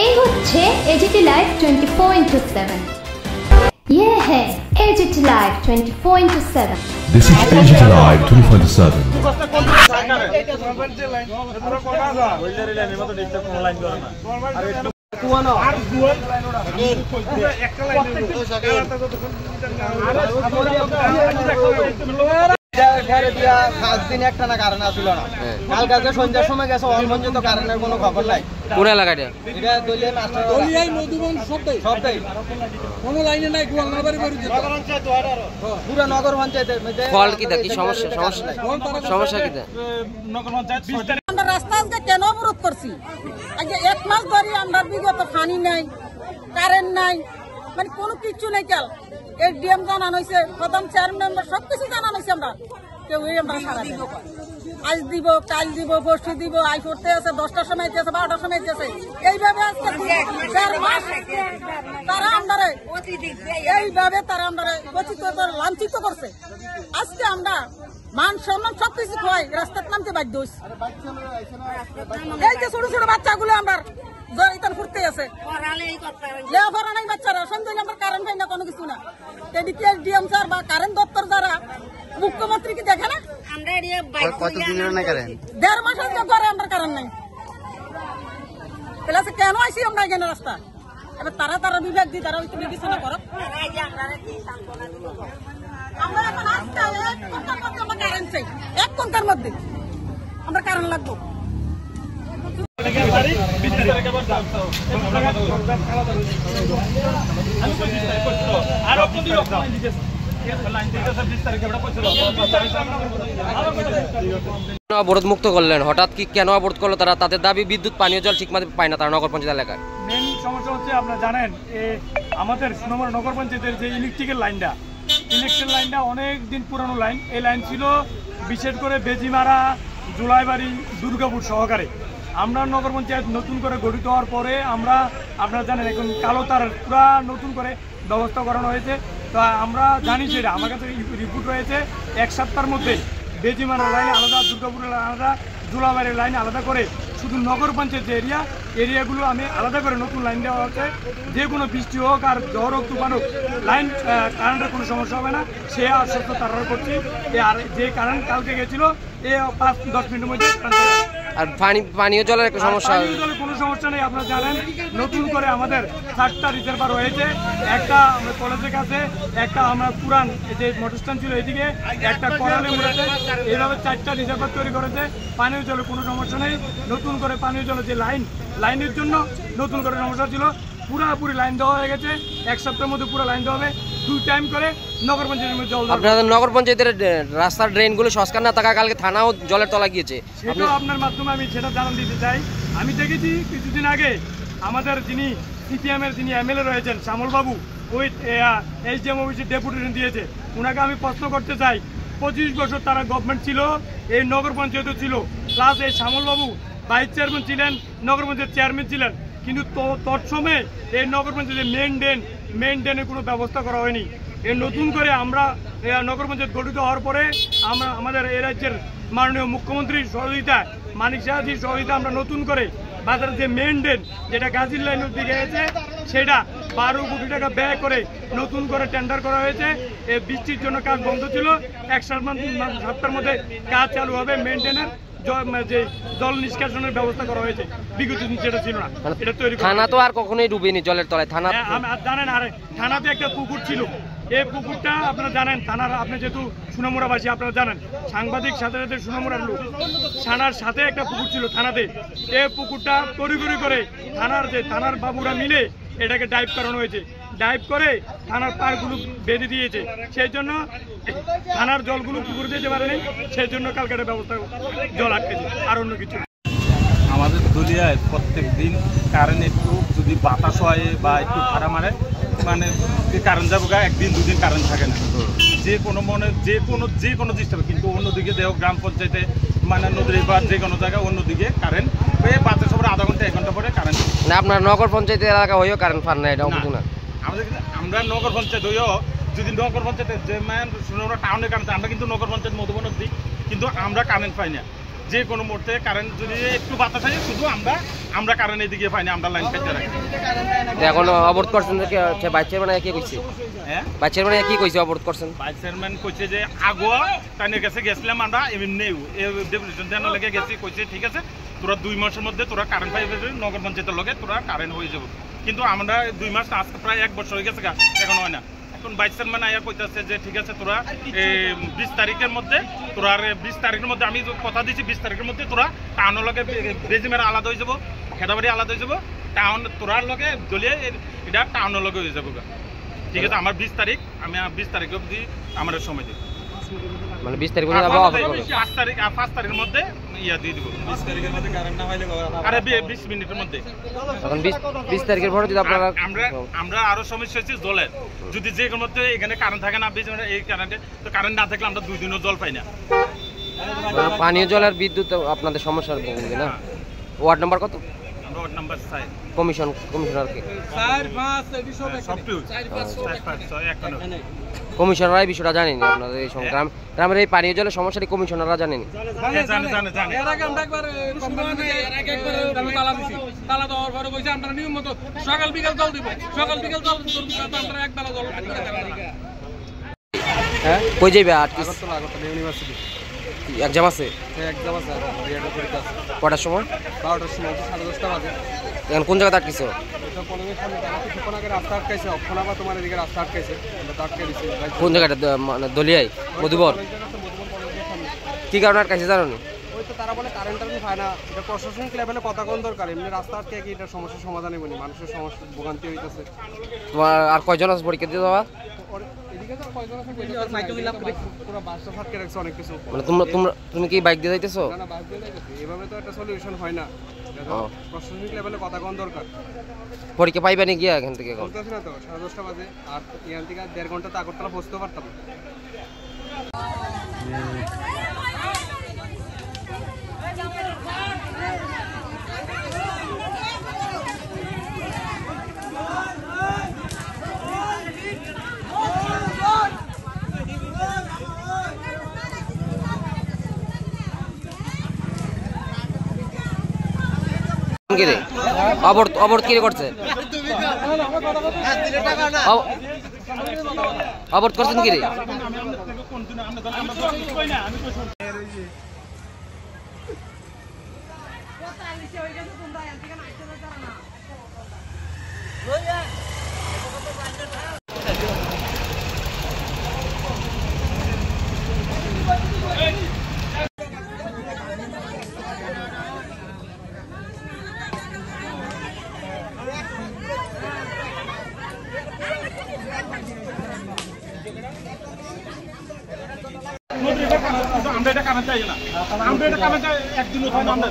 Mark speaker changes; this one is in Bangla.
Speaker 1: এই হচ্ছে এজিটি লাইভ 24/7। ये है as it is live 24/7।
Speaker 2: This is as it is live 24/7।
Speaker 3: সন্ধ্যার সময় গেছে অনবঞ্চিত কারণের কোনো খবর নাই।
Speaker 4: কোন এলাকাটা?
Speaker 3: কোনো লাইনে নাই, পুরো নগর পঞ্চায়েতের
Speaker 4: ফল কি দেখি সমস্যা সমস্যা কি
Speaker 5: আমরা রাস্তা আজকে কেন অবরোধ করছি? আজকে 1 মাস ধরে আমরা বিগত পানি নাই, কারেন্ট নাই, মানে কোনো কিছু নাই। কাল এসডিএম জানানো হয়েছে, প্রধান চেয়ারম্যান সবকিছু জানানো হয়েছে। আমরা কেউ আমরা সারা দিব, আজ দিব, কাল দিব, পরশু দিব, আই করতে আছে, 10টার সময় আছে, 12টার সময় আছে, এইভাবে আজকে 4 মাস তারা আমরা এইভাবে তারা আমরা লাঞ্ছিত করছে। আজকে আমরা মান সম্মান সবকিছু খোয়াই রাস্তার নামতে বাধ্য হয়েছি। এই যে ছোট ছোট বাচ্চাগুলো আমরা ঘুরতে আছে, লেখাপড়া নাই বাচ্চারা, সন্ধ্যে আমরা কারেন্ট পাই না, কোনো কিছু না। এদিকে এসডিএম স্যার বা কারেন্ট দপ্তর যারা মুখ্যমন্ত্রী কি দেখে না? 1.5 মাস আগে ঘরে আমরা কারেন্ট নাই, কেন আইসি আমরা এখানে রাস্তা? এবার তারা বিভাগ দিয়ে তারা বিবেচনা করো। আমরা এখন আসতে 1 ঘন্টার মধ্যে আমরা কারেন্ট লাগবো।
Speaker 4: অবরোধ মুক্ত করলেন, হঠাৎ কি কেন অবরোধ করলো তারা? তাদের দাবি বিদ্যুৎ পানীয় জল ঠিকমতো পায় না তারা নগর পঞ্চায়েত এলাকায়।
Speaker 6: মেন সমস্যা হচ্ছে আপনারা জানেন আমাদের সুনামুড়া নগর পঞ্চায়েতের যে ইলেকট্রিকের লাইনটা অনেক দিন পুরানো লাইন। এই লাইন ছিল বিশেষ করে বেজিমারা, জুলাইবাড়ি, দুর্গাপুর সহকারে। আমরা নগর পঞ্চায়েত নতুন করে গঠিত হওয়ার পরে আপনারা জানেন এখন কালো তার পুরা নতুন করে ব্যবস্থা করানো হয়েছে। তো আমরা জানি সেটা, আমার কাছে রিপোর্ট রয়েছে 1 সপ্তাহের মধ্যে বেজিমারা লাইন আলাদা, দুর্গাপুরের আলাদা, জুলাইবাড়ির লাইন আলাদা করে শুধু নগর পঞ্চায়েত এরিয়াগুলো আমি আলাদা করে নতুন লাইন দেওয়া হচ্ছে। যে কোনো বৃষ্টি হোক আর ঝড় হোক, তুফান হোক, লাইন কারেন্টের কোনো সমস্যা হবে না, সে আশ্বস্ত তারা করছি। আর যে কারেন্ট কালকে গেছিল 5-10 মিনিটের মধ্যে।
Speaker 4: আর পানীয় জলের একটা সমস্যা?
Speaker 6: পানীয় জলের কোনো সমস্যা নেই। আপনারা জানেন নতুন করে আমাদের 4টা রিজার্ভার হয়েছে, একটা আমরা কলেজের কাছে, একটা আমরা পুরান যে মোটর স্ট্যান্ড ছিল এদিকে, একটা করালে মুড়াতে, এইভাবে 4টা রিজার্ভার তৈরি করেছে। পানীয় জলের কোনো সমস্যা নেই। নতুন করে পানীয় জলের যে লাইনের জন্য নতুন করে সমস্যা ছিল, পুরাপুরি লাইন দেওয়া হয়ে গেছে। 1 সপ্তাহের মধ্যে পুরো লাইন দেওয়া হবে, 2 টাইম করে নগর পঞ্চায়েতের মধ্যে জল।
Speaker 4: আপনাদের নগর পঞ্চায়েতের রাস্তার ড্রেনগুলো সংস্কার না থাকা কালকে থানাও জলের তলা গিয়েছে,
Speaker 6: সেটাও আপনার মাধ্যমে আমি সেটা জানান দিতে চাই। আমি দেখেছি কিছুদিন আগে আমাদের যিনি সিপিএমের যিনি এমএলএ রয়েছেন শ্যামল বাবু, ওই এসডিএম অফিসের ডেপুটেশন দিয়েছে। ওনাকে আমি প্রশ্ন করতে চাই, 25 বছর তারা গভর্নমেন্ট ছিল, এই নগর পঞ্চায়েতও ছিল, প্লাস এই শ্যামল বাবু ভাইস চেয়ারম্যান ছিলেন, নগর পঞ্চায়েত চেয়ারম্যান ছিলেন, কিন্তু তৎসময়ে এই নগর পঞ্চায়েতের মেন ড্রেনের কোনো ব্যবস্থা করা হয়নি। এই নতুন করে আমরা নগর পঞ্চায়েত গঠিত হওয়ার পরে আমরা আমাদের এই রাজ্যের মাননীয় মুখ্যমন্ত্রীর সহযোগিতায়, মানিক সাহাজির সহযোগিতা, আমরা নতুন করে বাজারের যে মেন ড্রেন যেটা গাজীর লাইনের দিকে গেছে সেটা 12 কোটি টাকা ব্যয় করে নতুন করে টেন্ডার করা হয়েছে। এই বৃষ্টির জন্য কাজ বন্ধ ছিল, 1 সপ্তাহের মধ্যে কাজ চালু হবে। মেন ড্রেনের যে জল নিষ্কাশনের ব্যবস্থা করা হয়েছে, বিগত দিন সেটা ছিল না। এটা তৈরি
Speaker 4: থানা তো আর কখনোই ডুবেনি জলের তলায়। থানা
Speaker 6: জানেন, আর থানাতে একটা পুকুর ছিল, এই পুকুরটা আপনারা জানেন, থানার আপনি যেহেতু সুনামুড়াবাসী আপনারা জানেন, সাংবাদিক সাথে সাথে সুনামুড়ার লোক, থানার সাথে একটা পুকুর ছিল থানাতে। এই পুকুরটা তড়িঘড়ি করে থানার বাবুরা মিলে এটাকে ডাইভ করানো হয়েছে। ডাইভ করে থানার পাড়গুলো বেঁধে দিয়েছে, সেই জন্য থানার জলগুলো পুকুরে যেতে পারেনি, সেই জন্য কালকের ব্যবস্থা জল আটকেছে, আর অন্য কিছু।
Speaker 7: আমাদের দলিয়ায় প্রত্যেক দিন কারেন্ট একটু যদি বাতাস হয় বা একটু ভাড়া মারে, মানে কারেন্ট যাবো, 1 দিন 2 দিন কারেন্ট থাকে না, যে কোনো ডিস্টার্ব। কিন্তু অন্যদিকে দেহ গ্রাম পঞ্চায়েতে মানে নদীর বা যে কোনো জায়গায় অন্যদিকে কারেন্ট বাতাস হবে, আধা ঘন্টা 1 ঘন্টা পরে কারেন্ট।
Speaker 4: না আপনার নগর পঞ্চায়েতের এলাকা হয়েও কারেন্ট পান না, এটাও কিছু না।
Speaker 7: আমরা নগর পঞ্চায়েত হয়েও যদি নগর পঞ্চায়েতের যে টাউনের কারেন্ট, আমরা কিন্তু নগর পঞ্চায়েত মধুবন দিই, কিন্তু আমরা কারেন্ট পাই না। যে কোনো মুহূর্তে কারেন্ট যদি একটু বাতাস হয় শুধু আমরা কারেন্ট এদিকে পাইনি, আমরা লাইন কেটে রাখি।
Speaker 4: এখন অবরোধ করছেন ভাইস চেয়ারম্যান কি কইছে?
Speaker 7: হ্যাঁ,
Speaker 4: ভাইস চেয়ারম্যান কি কইছে অবরোধ করছেন?
Speaker 7: ভাইস চেয়ারম্যান কইছে যে আগুয়া টাইনের কাছে গেছিলাম আমরা, এমনি ডেপুটেশন দেওয়ার লগে গেছি, কইছে ঠিক আছে তোরা 2 মাসের মধ্যে তোরা কারেন্ট পাইবে, নগর পঞ্চায়েতের লগে তোরা কারেন্ট হয়ে যাবো। কিন্তু আমরা 2 মাস, আজকে প্রায় 1 বছর হয়ে গেছে, এখন হয় না। এখন ভাইস চেয়ারম্যান আয়া কইতাছে যে ঠিক আছে তোরা 20 তারিখের মধ্যে তোরা 20 তারিখের মধ্যে, আমি কথা দিচ্ছি 20 তারিখের মধ্যে তোরা টাউনের লগে বেজিমেরা আলাদা হয়ে যাবো, খেদাবাড়ি আলাদা হয়ে যাবো, টাউন তোরার লগে দলিয়ে এটা টাউনের লগে হয়ে যাবো। ঠিক আছে, আমার 20 তারিখ, আমি 20 তারিখ অবধি আমার সময় দিই,
Speaker 4: মানে 20 তারিখ
Speaker 7: 5 তারিখের মধ্যে ইয়া দিয়ে দিব। 20 তারিখের মধ্যে কারেন্ট না হইলে আরে 20 মিনিটের মধ্যে।
Speaker 4: এখন 20 তারিখের পরে যদি আপনারা
Speaker 7: আমরা আরো সমস্যা হচ্ছে জলের, যদি যে কোনো মধ্যে এখানে কারেন্ট থাকে না, এই কারেন্টে তো কারেন্ট না থাকলে আমরা 2 দিনও জল পাই না।
Speaker 4: পানীয় জল আর বিদ্যুৎ আপনাদের সমস্যার ভূমিকা না? ওয়ার্ড নাম্বার কত?
Speaker 7: আমরা ওয়ার্ড নাম্বার 6।
Speaker 4: কমিশনার কে?
Speaker 7: 4-5
Speaker 4: কমিশনাররা এই বিষয়টা জানেনি আপনাদের এই গ্রামের এই পানীয় জলের সমস্যাটি কমিশনাররা জানেনি?
Speaker 7: জানে।
Speaker 8: এর আগে আমরা একবার তালা দেওয়ার পরে কইছে আমরা নিয়ম মতো সকাল বিকাল জল দিব, আমরা এক বেলা জল।
Speaker 4: হ্যাঁ, কই যাইবে?
Speaker 3: আগরতলা ইউনিভার্সিটি
Speaker 4: এক্সাম আছে?
Speaker 3: এক্সাম আছে, রিয়াটা পরীক্ষা আছে।
Speaker 4: কটার সময়?
Speaker 3: 12টার সময়, 10:30 বাজে।
Speaker 4: এখন কোন জায়গায় আটকেছো?
Speaker 3: এটা কলেজের সামনে তারা কিছুক্ষণ আগে রাস্তা আটকাইছে, অক্ষণ আবার তোমার এদিকে রাস্তা আটকাইছে, আমরা তো আটকে দিচ্ছি।
Speaker 4: কোন জায়গাটা? মানে দলিয়ায় মধুবর? কি কারণে আটকাইছে জানো না?
Speaker 3: ওই তো তারা বলে কারেন্ট টারেন্ট পায় না, এটা প্রশাসনিক লেভেলে কথা কোন দরকার, এমনি রাস্তা আটকে কি এটা সমস্যার সমাধান হইবনি, মানুষের সমস্যা ভোগান্তি হইতেছে।
Speaker 4: তোমার আর কয়জন আছে পরীক্ষা দিতে যাওয়া?
Speaker 3: এদিকে তো কয়জন আছে পুরো বাসটা ফাটকে রাখছে অনেক কিছু।
Speaker 4: মানে তুমি কি বাইক দিয়ে যাইতেছো?
Speaker 3: না, বাস দিয়ে যাইতেছি, এভাবে তো একটা সলিউশন হয় না, প্রশাসনিক লেভেলে কথা কোন দরকার।
Speaker 4: পরীক্ষা পাইবে না গিয়া এখান থেকে?
Speaker 3: বলতেছি না তো 10:30 বাজে, আর এখান থেকে 1.5 ঘন্টা তো আগরতলা পৌঁছতে পারতাম।
Speaker 4: অবরোধ কি করছে? অবরোধ করছেন কি রে?
Speaker 7: আমরা এটা কারেন্ট চাই না, আমরা এটা কারেন্ট একদিনও হয় না, আমরা